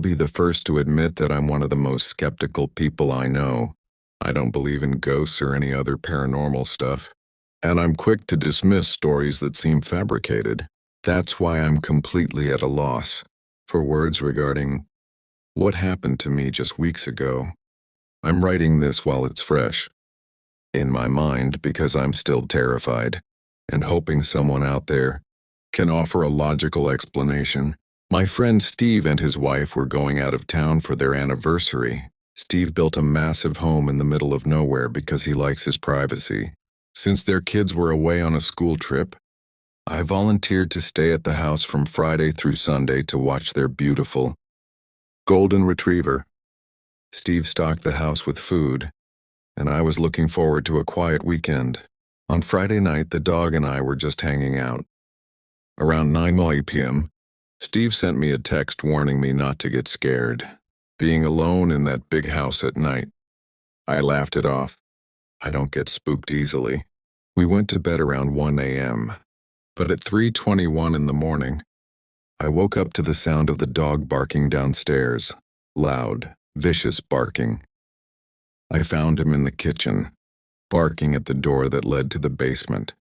be the first to admit that I'm one of the most skeptical people I know. I don't believe in ghosts or any other paranormal stuff, and I'm quick to dismiss stories that seem fabricated. That's why I'm completely at a loss for words regarding what happened to me just weeks ago. I'm writing this while it's fresh in my mind because I'm still terrified and hoping someone out there can offer a logical explanation. My friend Steve and his wife were going out of town for their anniversary. Steve built a massive home in the middle of nowhere because he likes his privacy. Since their kids were away on a school trip, I volunteered to stay at the house from Friday through Sunday to watch their beautiful golden retriever. Steve stocked the house with food, and I was looking forward to a quiet weekend. On Friday night, the dog and I were just hanging out. Around 9 p.m., Steve sent me a text warning me not to get scared, being alone in that big house at night. I laughed it off. I don't get spooked easily. We went to bed around 1 a.m., but at 3:21 in the morning, I woke up to the sound of the dog barking downstairs, loud, vicious barking. I found him in the kitchen, barking at the door that led to the basement.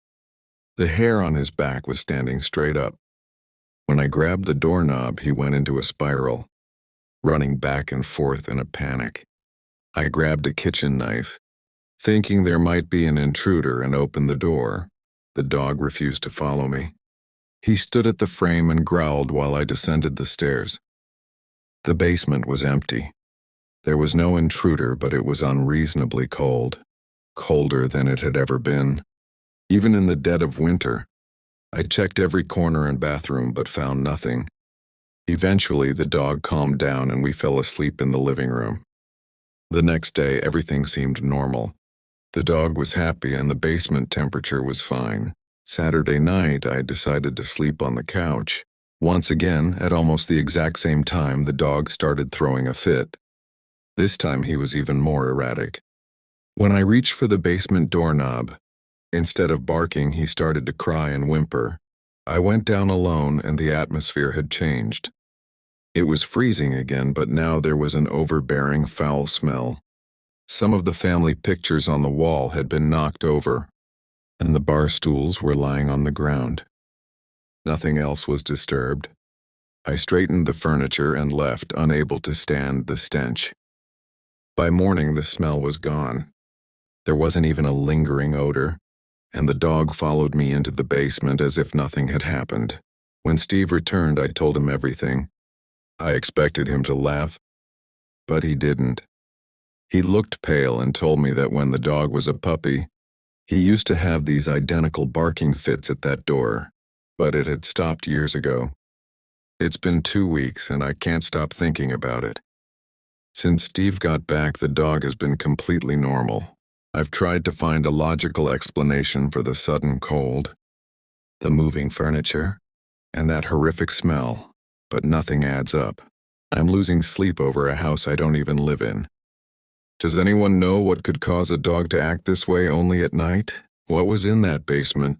The hair on his back was standing straight up. When I grabbed the doorknob, he went into a spiral, running back and forth in a panic. I grabbed a kitchen knife, thinking there might be an intruder, and opened the door. The dog refused to follow me. He stood at the frame and growled while I descended the stairs. The basement was empty. There was no intruder, but it was unreasonably cold, colder than it had ever been. Even in the dead of winter, I checked every corner and bathroom but found nothing. Eventually, the dog calmed down and we fell asleep in the living room. The next day, everything seemed normal. The dog was happy and the basement temperature was fine. Saturday night, I decided to sleep on the couch. Once again, at almost the exact same time, the dog started throwing a fit. This time he was even more erratic. When I reached for the basement doorknob, instead of barking, he started to cry and whimper. I went down alone and the atmosphere had changed. It was freezing again, but now there was an overbearing foul smell. Some of the family pictures on the wall had been knocked over, and the bar stools were lying on the ground. Nothing else was disturbed. I straightened the furniture and left, unable to stand the stench. By morning, the smell was gone. There wasn't even a lingering odor, and the dog followed me into the basement as if nothing had happened. When Steve returned, I told him everything. I expected him to laugh, but he didn't. He looked pale and told me that when the dog was a puppy, he used to have these identical barking fits at that door, but it had stopped years ago. It's been 2 weeks and I can't stop thinking about it. Since Steve got back, the dog has been completely normal. I've tried to find a logical explanation for the sudden cold, the moving furniture, and that horrific smell, but nothing adds up. I'm losing sleep over a house I don't even live in. Does anyone know what could cause a dog to act this way only at night? What was in that basement?